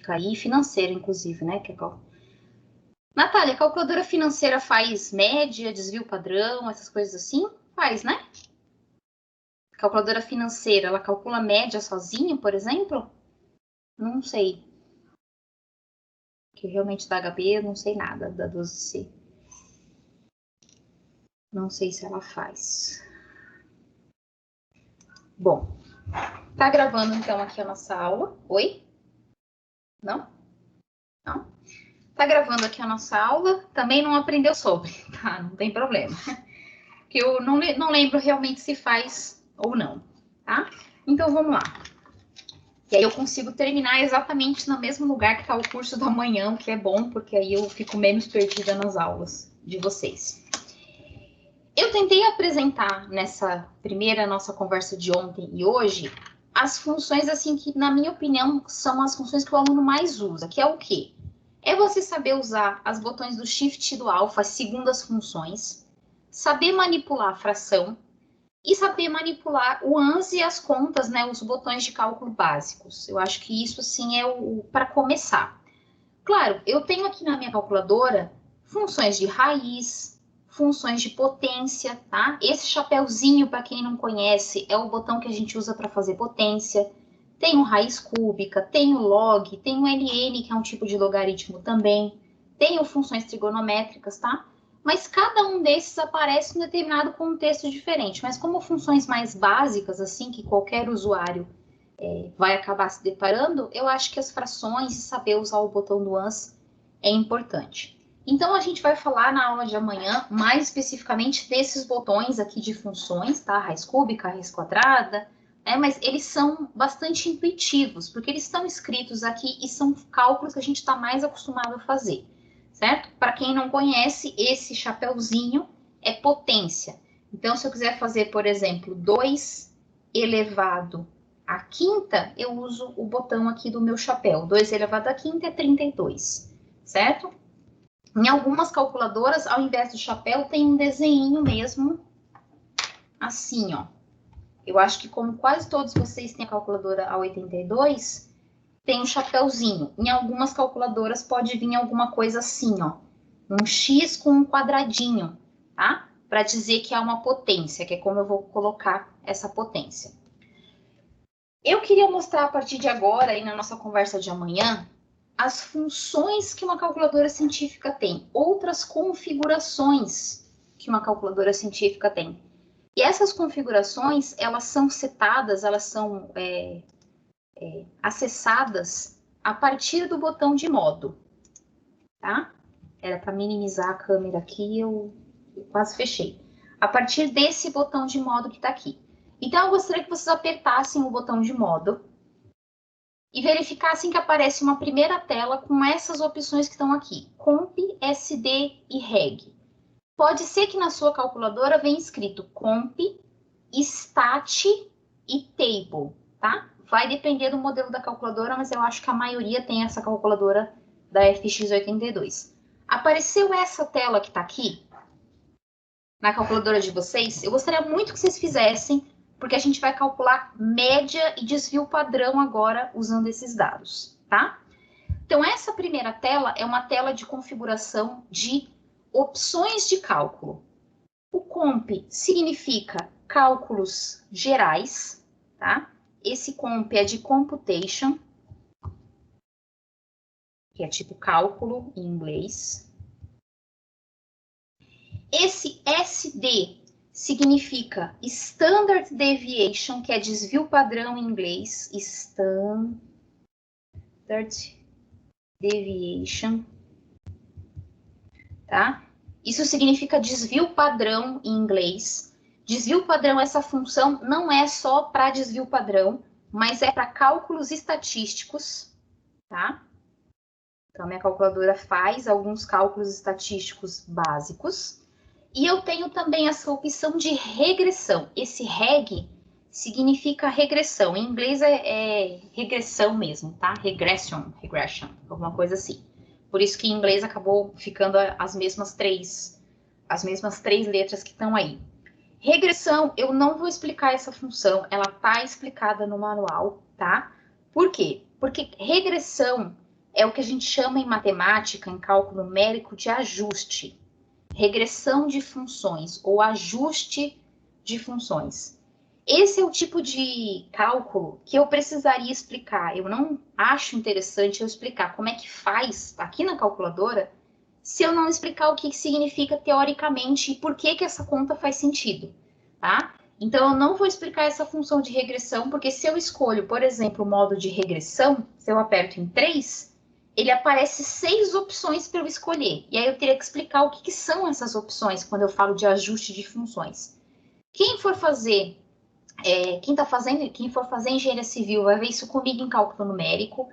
científica aí, financeira, inclusive, né? Natália, a calculadora financeira faz média, desvio padrão, essas coisas assim? Faz, né? A calculadora financeira, ela calcula média sozinha, por exemplo? Não sei. Que realmente da HP, não sei nada da 12C. Não sei se ela faz. Bom, tá gravando então aqui a nossa aula. Oi? Não? Não? Tá gravando aqui a nossa aula. Também não aprendeu sobre, tá? Não tem problema. Que eu não lembro realmente se faz ou não, tá? Então vamos lá. E aí eu consigo terminar exatamente no mesmo lugar que está o curso da manhã, o que é bom, porque aí eu fico menos perdida nas aulas de vocês. Eu tentei apresentar nessa primeira nossa conversa de ontem e hoje as funções assim que, na minha opinião, são as funções que o aluno mais usa, que é o quê? É você saber usar as botões do Shift e do Alpha, segundo as funções, saber manipular a fração e saber manipular o ANS e as contas, né, os botões de cálculo básicos. Eu acho que isso, assim, é o para começar. Claro, eu tenho aqui na minha calculadora funções de raiz, funções de potência, tá? Esse chapéuzinho, para quem não conhece, é o botão que a gente usa para fazer potência. Tem o raiz cúbica, tem o log, tem o ln, que é um tipo de logaritmo também. Tenho funções trigonométricas, tá? Mas cada um desses aparece em um determinado contexto diferente. Mas como funções mais básicas, assim, que qualquer usuário vai acabar se deparando, eu acho que as frações e saber usar o botão do ANS é importante. Então, a gente vai falar na aula de amanhã, mais especificamente desses botões aqui de funções, tá? Raiz cúbica, raiz quadrada, né? Mas eles são bastante intuitivos, porque eles estão escritos aqui e são cálculos que a gente está mais acostumado a fazer, certo? Para quem não conhece, esse chapéuzinho é potência. Então, se eu quiser fazer, por exemplo, 2 elevado à quinta, eu uso o botão aqui do meu chapéu. 2 elevado à quinta é 32, certo? Em algumas calculadoras, ao invés do chapéu, tem um desenho mesmo, assim, ó. Eu acho que como quase todos vocês têm a calculadora A82, tem um chapéuzinho. Em algumas calculadoras pode vir alguma coisa assim, ó. Um X com um quadradinho, tá? Para dizer que é uma potência, que é como eu vou colocar essa potência. Eu queria mostrar a partir de agora, aí na nossa conversa de amanhã, as funções que uma calculadora científica tem, outras configurações que uma calculadora científica tem. E essas configurações, elas são setadas, elas são acessadas a partir do botão de modo, tá? Era para minimizar a câmera aqui, eu quase fechei. A partir desse botão de modo que está aqui. Então, eu gostaria que vocês apertassem o botão de modo e verificassem que aparece uma primeira tela com essas opções que estão aqui, Comp, SD e Reg. Pode ser que na sua calculadora venha escrito Comp, Stat e Table, tá? Vai depender do modelo da calculadora, mas eu acho que a maioria tem essa calculadora da FX82. Apareceu essa tela que está aqui na calculadora de vocês? Eu gostaria muito que vocês fizessem, porque a gente vai calcular média e desvio padrão agora usando esses dados, tá? Então, essa primeira tela é uma tela de configuração de opções de cálculo. O comp significa cálculos gerais, tá? Esse comp é de computation, que é tipo cálculo em inglês. Esse SD significa Standard Deviation, que é desvio padrão em inglês. Standard Deviation, tá? Isso significa desvio padrão em inglês. Desvio padrão, essa função não é só para desvio padrão, mas é para cálculos estatísticos, tá? Então, minha calculadora faz alguns cálculos estatísticos básicos. E eu tenho também essa opção de regressão. Esse reg significa regressão. Em inglês é regressão mesmo, tá? Regression, alguma coisa assim. Por isso que em inglês acabou ficando as mesmas três letras que estão aí. Regressão, eu não vou explicar essa função, ela tá explicada no manual, tá? Por quê? Porque regressão é o que a gente chama em matemática, em cálculo numérico, de ajuste, regressão de funções ou ajuste de funções. Esse é o tipo de cálculo que eu precisaria explicar. Eu não acho interessante eu explicar como é que faz aqui na calculadora se eu não explicar o que significa teoricamente e por que essa conta faz sentido, tá? Então, eu não vou explicar essa função de regressão, porque se eu escolho, por exemplo, o modo de regressão, se eu aperto em 3, ele aparece 6 opções para eu escolher. E aí eu teria que explicar o que são essas opções quando eu falo de ajuste de funções. Quem for fazer, quem for fazer engenharia civil vai ver isso comigo em cálculo numérico.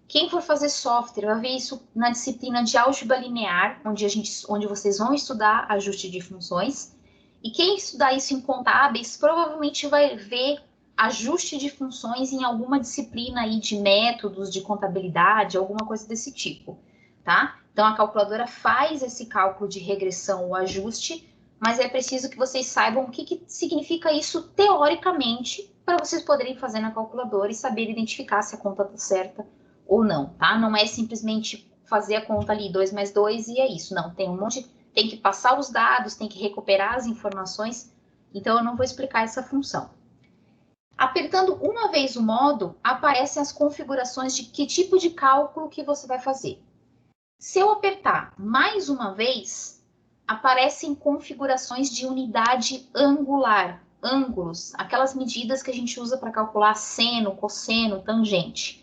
Quem for fazer software vai ver isso na disciplina de álgebra linear, onde vocês vão estudar ajuste de funções. E quem estudar isso em contábeis provavelmente vai ver ajuste de funções em alguma disciplina aí de métodos, de contabilidade, alguma coisa desse tipo, tá? Então, a calculadora faz esse cálculo de regressão ou ajuste, mas é preciso que vocês saibam o que significa isso teoricamente para vocês poderem fazer na calculadora e saber identificar se a conta está certa ou não, tá? Não é simplesmente fazer a conta ali, 2 mais 2 e é isso. Não, tem um monte, tem que passar os dados, tem que recuperar as informações, então eu não vou explicar essa função. Apertando uma vez o modo, aparecem as configurações de que tipo de cálculo que você vai fazer. Se eu apertar mais uma vez, aparecem configurações de unidade angular, ângulos, aquelas medidas que a gente usa para calcular seno, cosseno, tangente.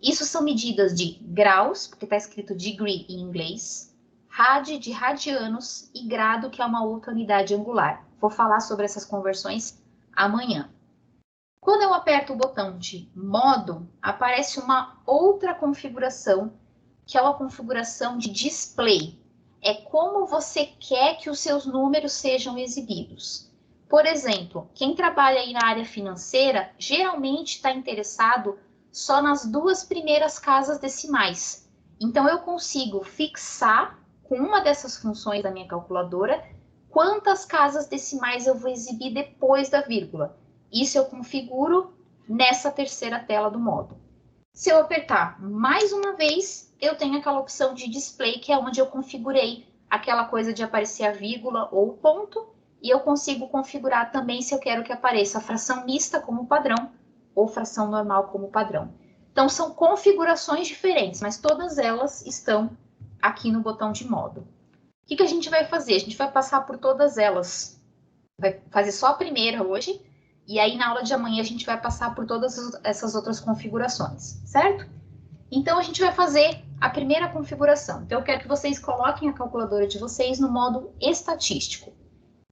Isso são medidas de graus, porque está escrito degree em inglês, rad de radianos e grado, que é uma outra unidade angular. Vou falar sobre essas conversões amanhã. Quando eu aperto o botão de modo, aparece uma outra configuração, que é uma configuração de display. É como você quer que os seus números sejam exibidos. Por exemplo, quem trabalha aí na área financeira, geralmente está interessado só nas 2 primeiras casas decimais. Então, eu consigo fixar com uma dessas funções da minha calculadora quantas casas decimais eu vou exibir depois da vírgula. Isso eu configuro nessa terceira tela do modo. Se eu apertar mais uma vez, eu tenho aquela opção de display, que é onde eu configurei aquela coisa de aparecer a vírgula ou o ponto, e eu consigo configurar também se eu quero que apareça a fração mista como padrão ou fração normal como padrão. Então, são configurações diferentes, mas todas elas estão aqui no botão de modo. O que a gente vai fazer? A gente vai passar por todas elas. Vai fazer só a primeira hoje, e aí na aula de amanhã a gente vai passar por todas essas outras configurações, certo? Então, a gente vai fazer a primeira configuração. Então, eu quero que vocês coloquem a calculadora de vocês no modo estatístico.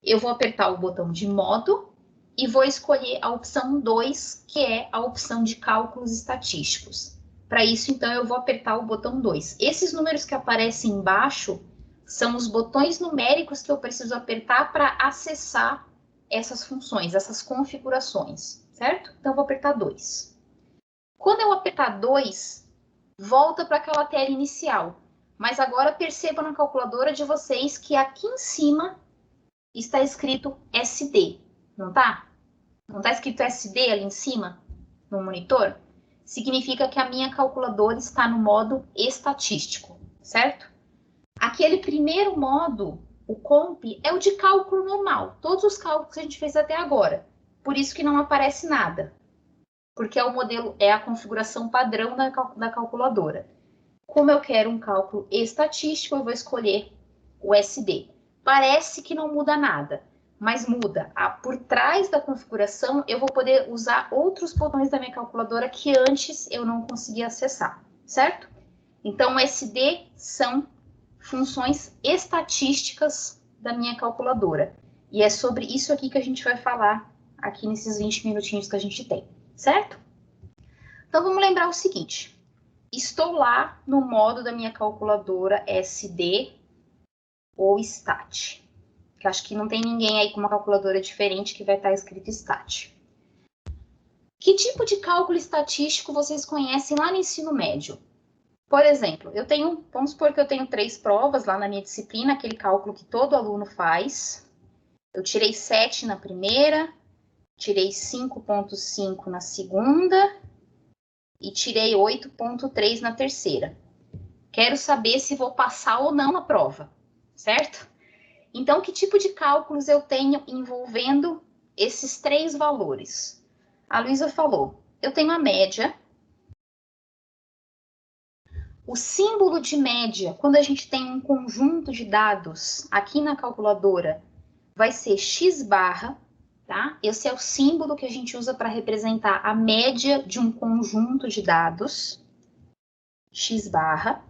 Eu vou apertar o botão de modo e vou escolher a opção 2, que é a opção de cálculos estatísticos. Para isso, então, eu vou apertar o botão 2. Esses números que aparecem embaixo são os botões numéricos que eu preciso apertar para acessar essas funções, essas configurações, certo? Então, eu vou apertar 2. Quando eu apertar 2, volta para aquela tela inicial. Mas agora perceba na calculadora de vocês que aqui em cima está escrito SD, não tá? Não está escrito SD ali em cima, no monitor? Significa que a minha calculadora está no modo estatístico, certo? Aquele primeiro modo, o comp, é o de cálculo normal. Todos os cálculos que a gente fez até agora. Por isso que não aparece nada. Porque é o modelo, é a configuração padrão da calculadora. Como eu quero um cálculo estatístico, eu vou escolher o SD. Parece que não muda nada, mas muda. Por trás da configuração, eu vou poder usar outros botões da minha calculadora que antes eu não conseguia acessar, certo? Então, SD são funções estatísticas da minha calculadora. E é sobre isso aqui que a gente vai falar aqui nesses 20 minutinhos que a gente tem, certo? Então, vamos lembrar o seguinte. Estou lá no modo da minha calculadora SD ou STAT. Que acho que não tem ninguém aí com uma calculadora diferente que vai estar escrito STAT. Que tipo de cálculo estatístico vocês conhecem lá no ensino médio? Por exemplo, vamos supor que eu tenho 3 provas lá na minha disciplina, aquele cálculo que todo aluno faz. Eu tirei 7 na primeira, tirei 5,5 na segunda e tirei 8,3 na terceira. quero saber se vou passar ou não na prova, certo? Então, que tipo de cálculos eu tenho envolvendo esses 3 valores? A Luísa falou, eu tenho a média. O símbolo de média, quando a gente tem um conjunto de dados aqui na calculadora, vai ser x barra, tá? Esse é o símbolo que a gente usa para representar a média de um conjunto de dados, x barra.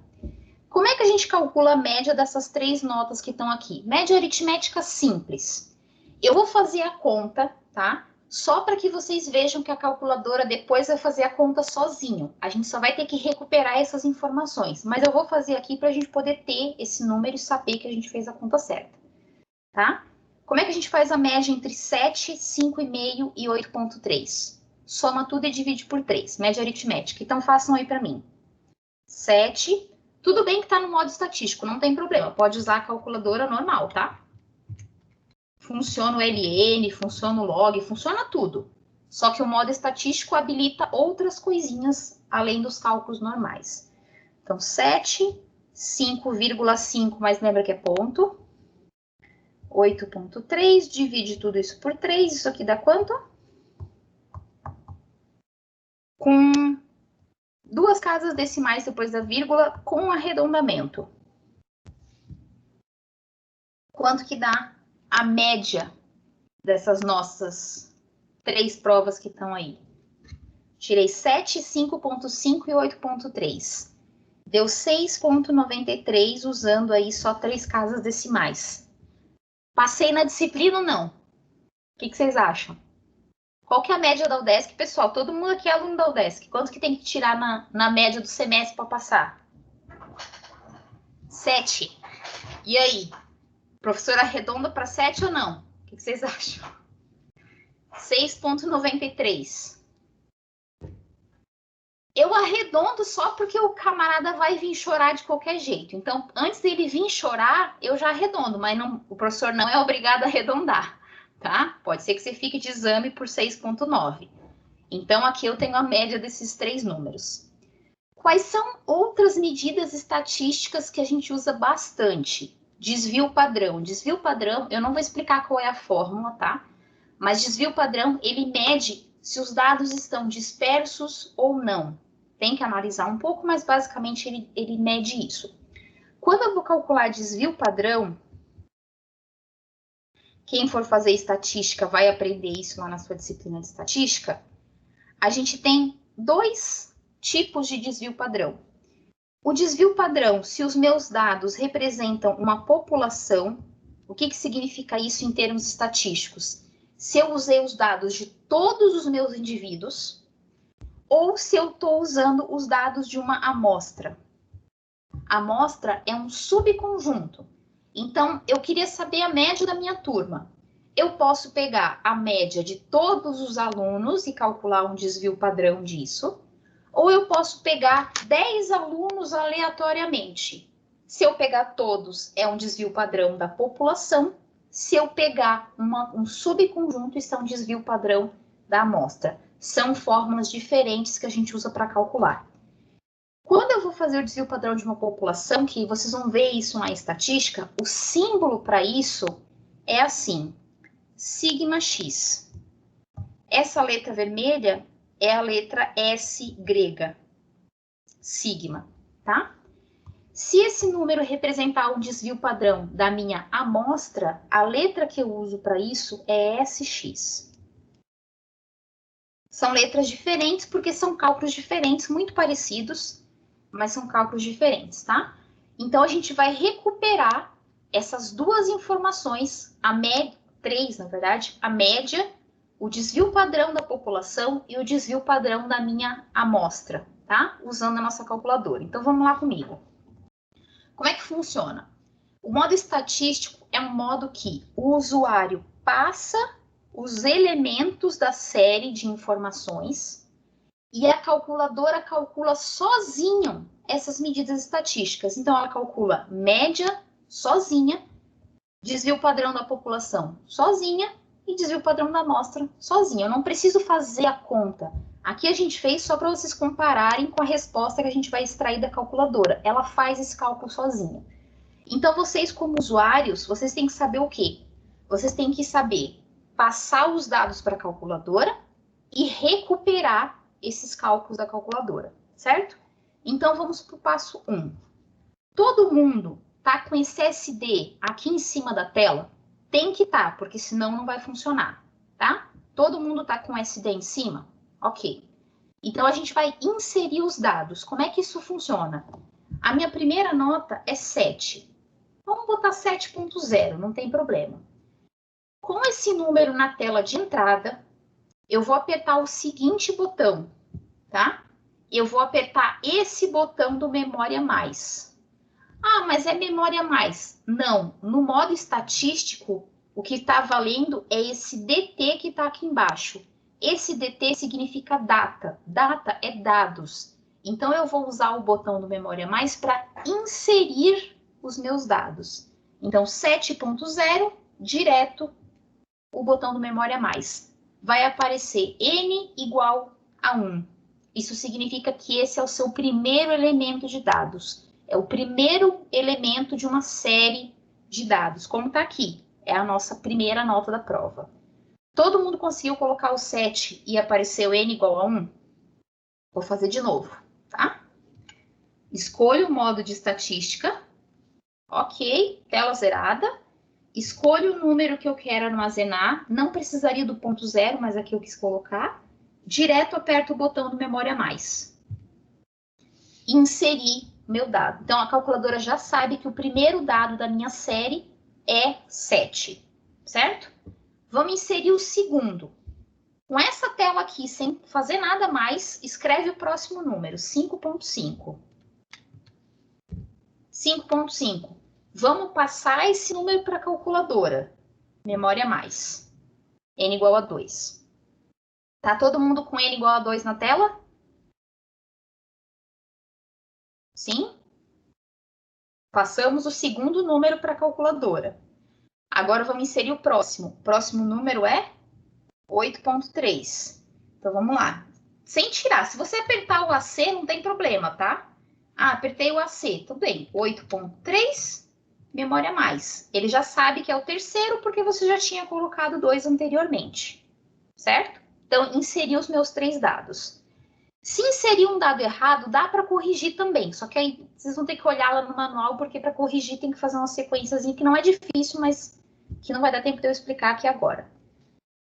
Como é que a gente calcula a média dessas 3 notas que estão aqui? Média aritmética simples. Eu vou fazer a conta, tá? Só para que vocês vejam que a calculadora depois vai fazer a conta sozinho. A gente só vai ter que recuperar essas informações. Mas eu vou fazer aqui para a gente poder ter esse número e saber que a gente fez a conta certa, tá? Como é que a gente faz a média entre 7, 5,5 e 8,3? Soma tudo e divide por 3, média aritmética. Então, façam aí para mim. 7, tudo bem que está no modo estatístico, não tem problema. Pode usar a calculadora normal, tá? Funciona o LN, funciona o log, funciona tudo. Só que o modo estatístico habilita outras coisinhas além dos cálculos normais. Então, 7, 5,5, mas lembra que é ponto. 8,3, divide tudo isso por 3, isso aqui dá quanto? Com 2 casas decimais depois da vírgula, com arredondamento. Quanto que dá a média dessas nossas 3 provas que estão aí? Tirei 7, 5,5 e 8,3. Deu 6,93 usando aí só 3 casas decimais. Passei na disciplina ou não? O que vocês acham? Qual que é a média da UDESC? Pessoal, todo mundo aqui é aluno da UDESC. Quanto que tem que tirar na média do semestre para passar? 7. E aí? Professora arredonda para 7 ou não? O que vocês acham? 6,93. Eu arredondo só porque o camarada vai vir chorar de qualquer jeito. Então, antes dele vir chorar, eu já arredondo, mas não, o professor não é obrigado a arredondar, tá? Pode ser que você fique de exame por 6,9. Então, aqui eu tenho a média desses 3 números. Quais são outras medidas estatísticas que a gente usa bastante? Desvio padrão. Desvio padrão, eu não vou explicar qual é a fórmula, tá? Mas desvio padrão, ele mede se os dados estão dispersos ou não. Tem que analisar um pouco, mas basicamente ele mede isso. Quando eu vou calcular desvio padrão, quem for fazer estatística vai aprender isso lá na sua disciplina de estatística, a gente tem 2 tipos de desvio padrão. O desvio padrão, se os meus dados representam uma população, o que significa isso em termos estatísticos? Se eu usei os dados de todos os meus indivíduos, ou se eu estou usando os dados de uma amostra. A amostra é um subconjunto. Então, eu queria saber a média da minha turma. Eu posso pegar a média de todos os alunos e calcular um desvio padrão disso, ou eu posso pegar 10 alunos aleatoriamente. Se eu pegar todos, é um desvio padrão da população. Se eu pegar um subconjunto, isso é um desvio padrão da amostra. São fórmulas diferentes que a gente usa para calcular. Quando eu vou fazer o desvio padrão de uma população, que vocês vão ver isso na estatística, o símbolo para isso é assim, sigma x. Essa letra vermelha é a letra S grega, sigma, tá? Se esse número representar um desvio padrão da minha amostra, a letra que eu uso para isso é SX. São letras diferentes porque são cálculos diferentes, muito parecidos, mas são cálculos diferentes, tá? Então, a gente vai recuperar essas 2 informações, três, na verdade, a média, o desvio padrão da população e o desvio padrão da minha amostra, tá? Usando a nossa calculadora. Então, vamos lá comigo. Como é que funciona? O modo estatístico é um modo que o usuário passa os elementos da série de informações e a calculadora calcula sozinho essas medidas estatísticas. Então, ela calcula média sozinha, desvio padrão da população sozinha e desvio padrão da amostra sozinha. Eu não preciso fazer a conta. Aqui a gente fez só para vocês compararem com a resposta que a gente vai extrair da calculadora. Ela faz esse cálculo sozinha. Então, vocês como usuários, vocês têm que saber o quê? Vocês têm que saber passar os dados para a calculadora e recuperar esses cálculos da calculadora, certo? Então, vamos para o passo 1. Todo mundo tá com esse SD aqui em cima da tela? Tem que estar, porque senão não vai funcionar, tá? Todo mundo tá com SD em cima? Ok. Então, a gente vai inserir os dados. Como é que isso funciona? A minha primeira nota é 7. Vamos botar 7.0, não tem problema. Com esse número na tela de entrada, eu vou apertar o seguinte botão, tá? Eu vou apertar esse botão do Memória Mais. Ah, mas é Memória Mais. Não, no modo estatístico, o que está valendo é esse DT que está aqui embaixo. Esse DT significa data. Data é dados. Então, eu vou usar o botão do Memória Mais para inserir os meus dados. Então, 7.0, direto, o botão do Memória Mais. Vai aparecer N igual a 1. Isso significa que esse é o seu primeiro elemento de dados. É o primeiro elemento de uma série de dados, como está aqui. É a nossa primeira nota da prova. Todo mundo conseguiu colocar o 7 e apareceu N igual a 1? Vou fazer de novo, tá? Escolho o modo de estatística. Ok, tela zerada. Escolho o número que eu quero armazenar. Não precisaria do ponto zero, mas aqui eu quis colocar. Direto aperto o botão do Memória Mais. Inserir meu dado. Então, a calculadora já sabe que o primeiro dado da minha série é 7, certo? Vamos inserir o segundo. Com essa tela aqui, sem fazer nada mais, escreve o próximo número, 5.5. 5.5. Vamos passar esse número para a calculadora. Memória mais. N igual a 2. Tá todo mundo com N igual a 2 na tela? Sim? Passamos o segundo número para a calculadora. Agora vamos inserir o próximo. O próximo número é 8.3. Então vamos lá. Sem tirar. Se você apertar o AC, não tem problema, tá? Ah, apertei o AC. Tudo bem. 8.3, memória mais. Ele já sabe que é o terceiro porque você já tinha colocado 2 anteriormente. Certo? Então, inseri os meus 3 dados. Se inserir um dado errado, dá para corrigir também. Só que aí vocês vão ter que olhar lá no manual, porque para corrigir tem que fazer uma sequenciazinha que não é difícil, mas que não vai dar tempo de eu explicar aqui agora.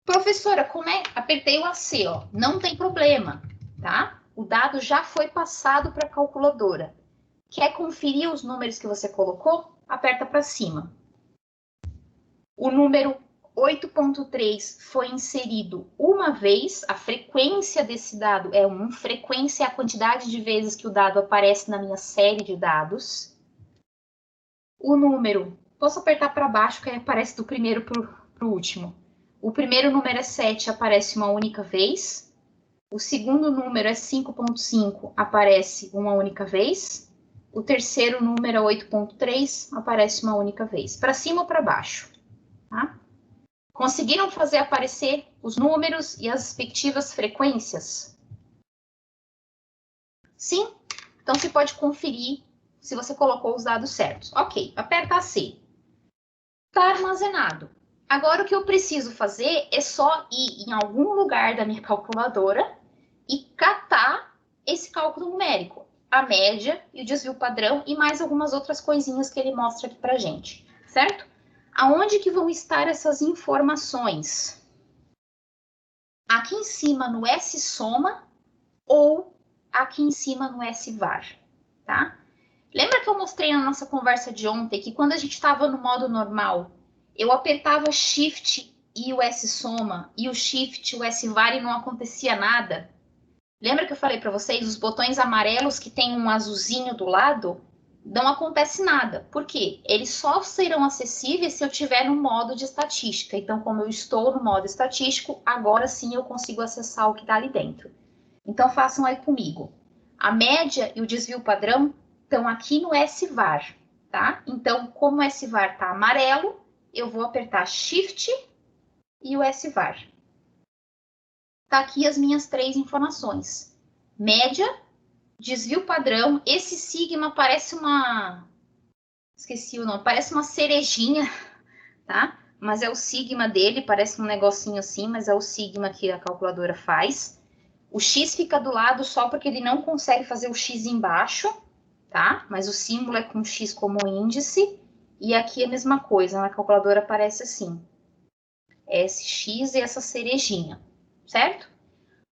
Professora, como é? Apertei o AC, ó. Não tem problema, tá? O dado já foi passado para a calculadora. Quer conferir os números que você colocou? Aperta para cima. O número 8.3 foi inserido uma vez, a frequência desse dado é 1, frequência é a quantidade de vezes que o dado aparece na minha série de dados. O número, posso apertar para baixo que aí aparece do primeiro para o último. O primeiro número é 7, aparece uma única vez. O segundo número é 5.5, aparece uma única vez. O terceiro número é 8.3, aparece uma única vez. Para cima ou para baixo, tá? Conseguiram fazer aparecer os números e as respectivas frequências? Sim? Então, você pode conferir se você colocou os dados certos. Ok, aperta AC. Está armazenado. Agora, o que eu preciso fazer é só ir em algum lugar da minha calculadora e catar esse cálculo numérico. A média e o desvio padrão e mais algumas outras coisinhas que ele mostra aqui pra gente, certo? Aonde que vão estar essas informações? Aqui em cima no S-soma ou aqui em cima no S-var, tá? Lembra que eu mostrei na nossa conversa de ontem que quando a gente estava no modo normal, eu apertava Shift e o S-soma e o Shift e o S-var e não acontecia nada? Lembra que eu falei para vocês, os botões amarelos que tem um azulzinho do lado, não acontece nada. Por quê? Eles só serão acessíveis se eu estiver no modo de estatística. Então, como eu estou no modo estatístico, agora sim eu consigo acessar o que está ali dentro. Então, façam aí comigo. A média e o desvio padrão estão aqui no S-var, tá? Então, como o S-var está amarelo, eu vou apertar Shift e o S-var. tá aqui as minhas 3 informações. Média, desvio padrão. Esse sigma parece uma... Esqueci o nome. Parece uma cerejinha, tá? Mas é o sigma dele, parece um negocinho assim, mas é o sigma que a calculadora faz. O x fica do lado só porque ele não consegue fazer o x embaixo, tá? Mas o símbolo é com x como índice. E aqui é a mesma coisa, na calculadora aparece assim. SX e essa cerejinha, certo?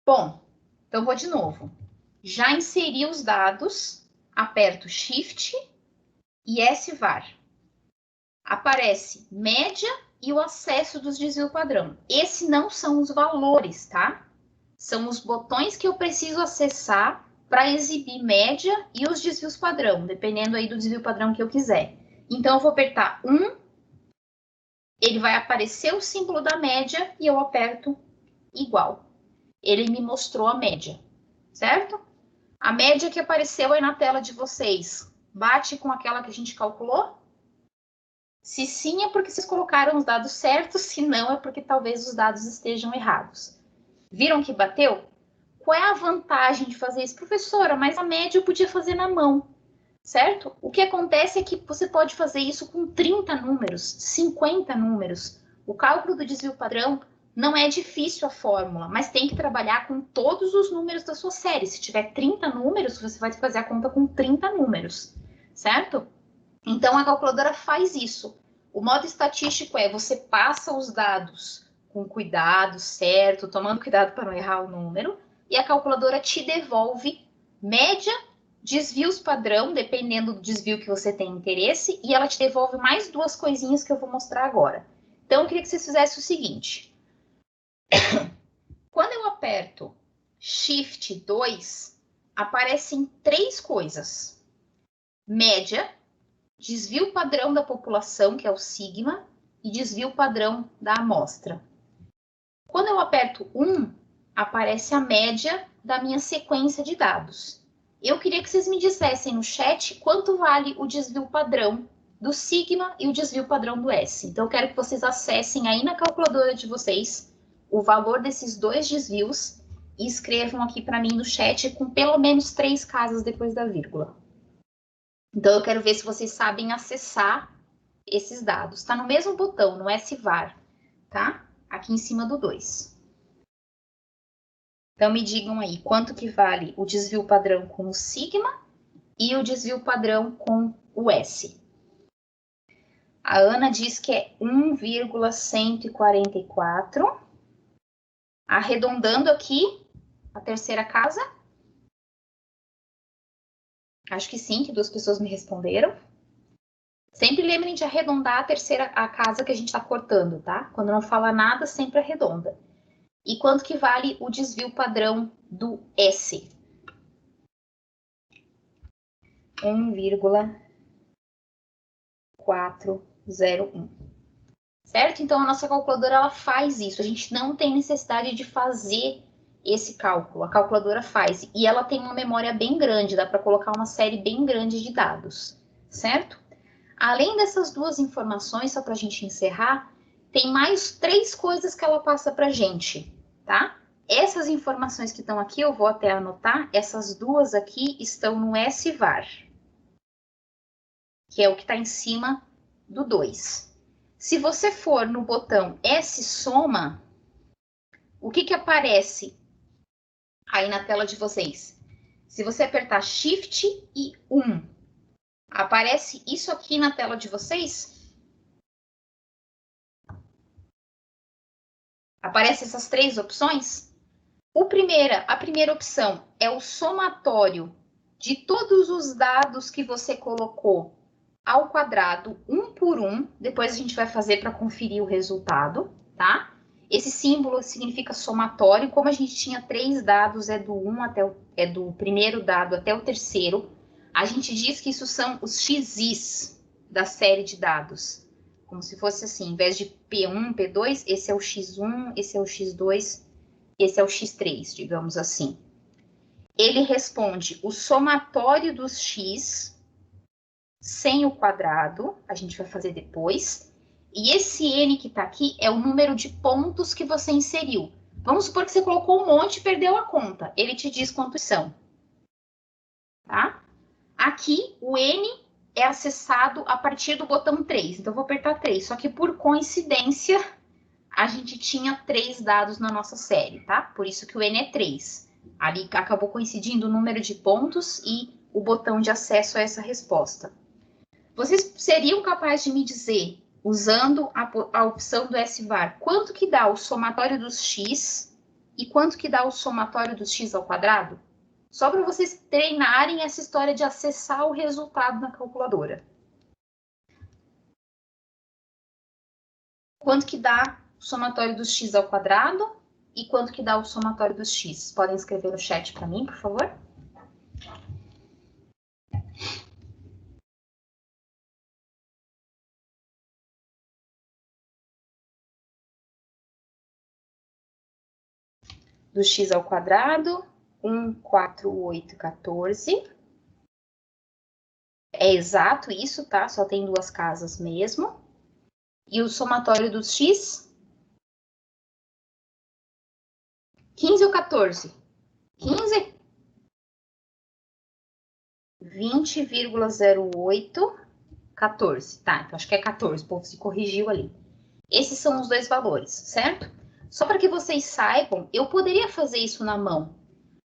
Bom, então vou de novo. Já inseri os dados, aperto Shift e SVAR. Aparece média e o acesso dos desvio padrão. Esses não são os valores, tá? São os botões que eu preciso acessar para exibir média e os desvios padrão, dependendo aí do desvio padrão que eu quiser. Então, eu vou apertar 1, ele vai aparecer o símbolo da média e eu aperto igual. Ele me mostrou a média, certo? A média que apareceu aí na tela de vocês bate com aquela que a gente calculou? Se sim, é porque vocês colocaram os dados certos, se não, é porque talvez os dados estejam errados. Viram que bateu? Qual é a vantagem de fazer isso? Professora, mas a média eu podia fazer na mão, certo? O que acontece é que você pode fazer isso com 30 números, 50 números. O cálculo do desvio padrão não é difícil a fórmula, mas tem que trabalhar com todos os números da sua série. Se tiver 30 números, você vai fazer a conta com 30 números, certo? Então, a calculadora faz isso. O modo estatístico é você passa os dados com cuidado, certo, tomando cuidado para não errar o número, e a calculadora te devolve média, desvios padrão, dependendo do desvio que você tem interesse, e ela te devolve mais 2 coisinhas que eu vou mostrar agora. Então, eu queria que vocês fizessem o seguinte. Quando eu aperto Shift 2, aparecem 3 coisas. Média, desvio padrão da população, que é o sigma, e desvio padrão da amostra. Quando eu aperto 1, aparece a média da minha sequência de dados. Eu queria que vocês me dissessem no chat quanto vale o desvio padrão do sigma e o desvio padrão do S. Então, eu quero que vocês acessem aí na calculadora de vocês o valor desses 2 desvios e escrevam aqui para mim no chat com pelo menos 3 casas depois da vírgula. Então, eu quero ver se vocês sabem acessar esses dados. Está no mesmo botão, no SVAR, tá? Aqui em cima do 2. Então, me digam aí, quanto que vale o desvio padrão com o sigma e o desvio padrão com o S? A Ana diz que é 1,144. Arredondando aqui, a terceira casa. Acho que sim, que 2 pessoas me responderam. Sempre lembrem de arredondar a casa que a gente está cortando, tá? Quando não fala nada, sempre arredonda. E quanto que vale o desvio padrão do S? 1,401. Certo? Então, a nossa calculadora ela faz isso. A gente não tem necessidade de fazer esse cálculo. A calculadora faz. E ela tem uma memória bem grande. Dá para colocar uma série bem grande de dados. Certo? Além dessas 2 informações, só para a gente encerrar, tem mais 3 coisas que ela passa para a gente, tá? Essas informações que estão aqui, eu vou até anotar, essas 2 aqui estão no SVAR, que é o que está em cima do 2. Se você for no botão S soma, o que aparece aí na tela de vocês? Se você apertar Shift e 1, aparece isso aqui na tela de vocês? Aparecem essas 3 opções? A primeira opção é o somatório de todos os dados que você colocou ao quadrado, 1 por 1. Depois a gente vai fazer para conferir o resultado, tá? Esse símbolo significa somatório. Como a gente tinha 3 dados, é do primeiro dado até o terceiro. A gente diz que isso são os xis da série de dados. Como se fosse assim, em vez de P1, P2, esse é o x1, esse é o x2, esse é o x3, digamos assim. Ele responde o somatório dos x sem o quadrado, a gente vai fazer depois. E esse n que está aqui é o número de pontos que você inseriu. Vamos supor que você colocou um monte e perdeu a conta. Ele te diz quantos são. Tá? Aqui, o N é acessado a partir do botão 3. Então, eu vou apertar 3. Só que, por coincidência, a gente tinha 3 dados na nossa série, tá? Por isso que o N é 3. Ali acabou coincidindo o número de pontos e o botão de acesso a essa resposta. Vocês seriam capazes de me dizer, usando a opção do SVAR, quanto que dá o somatório dos x e quanto que dá o somatório dos x ao quadrado? Só para vocês treinarem essa história de acessar o resultado na calculadora. Quanto que dá o somatório dos x ao quadrado e quanto que dá o somatório dos x? Podem escrever no chat para mim, por favor? Do x ao quadrado, 1, 4, 8, 14. É exato isso, tá? Só tem 2 casas mesmo. E o somatório dos x? 15 ou 14? 15? 20,08, 14. Tá, então acho que é 14, o povo se corrigiu ali. Esses são os 2 valores, certo? Só para que vocês saibam, eu poderia fazer isso na mão.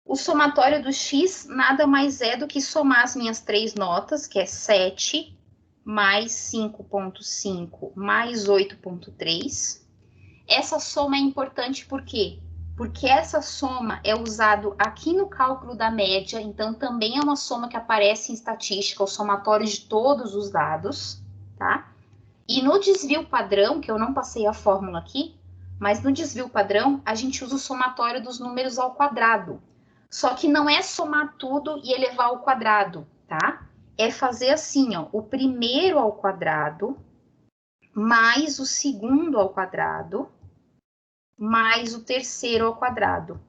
O somatório do x nada mais é do que somar as minhas 3 notas, que é 7 mais 5,5 mais 8,3. Essa soma é importante por quê? Porque essa soma é usada aqui no cálculo da média, então também é uma soma que aparece em estatística, o somatório de todos os dados, tá? E no desvio padrão, que eu não passei a fórmula aqui, mas no desvio padrão a gente usa o somatório dos números ao quadrado. Só que não é somar tudo e elevar ao quadrado, tá? É fazer assim, ó, o primeiro ao quadrado, mais o segundo ao quadrado, mais o terceiro ao quadrado.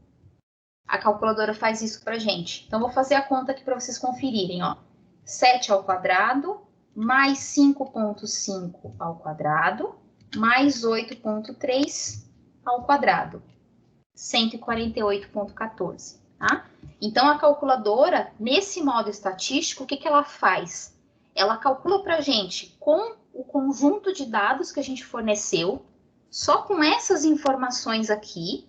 A calculadora faz isso pra gente. Então, vou fazer a conta aqui para vocês conferirem, ó. 7 ao quadrado, mais 5,5 ao quadrado, mais 8,3 ao quadrado. 148,14, tá? Então, a calculadora, nesse modo estatístico, o que ela faz? Ela calcula pra gente com o conjunto de dados que a gente forneceu, só com essas informações aqui,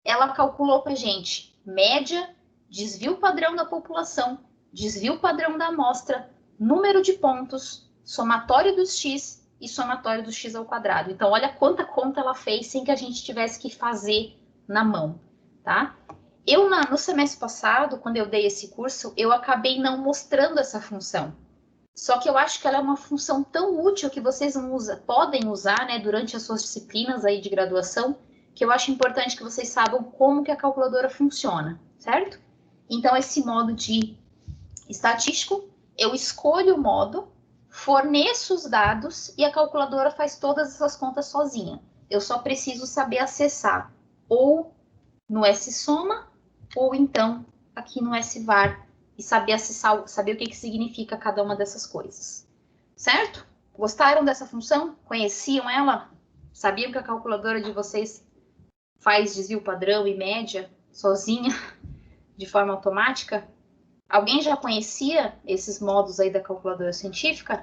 ela calculou para a gente média, desvio padrão da população, desvio padrão da amostra, número de pontos, somatório dos x e somatório do x ao quadrado. Então, olha quanta conta ela fez sem que a gente tivesse que fazer na mão, tá? Eu, no semestre passado, quando eu dei esse curso, eu acabei não mostrando essa função. Só que eu acho que ela é uma função tão útil que vocês podem usar, né, durante as suas disciplinas aí de graduação, que eu acho importante que vocês saibam como que a calculadora funciona, certo? Então, esse modo de estatístico, eu escolho o modo, forneço os dados e a calculadora faz todas essas contas sozinha. Eu só preciso saber acessar ou no SSoma ou então aqui no SVAR, e saber acessar, saber o que significa cada uma dessas coisas. Certo? Gostaram dessa função? Conheciam ela? Sabiam que a calculadora de vocês faz desvio padrão e média sozinha, de forma automática? Alguém já conhecia esses modos aí da calculadora científica?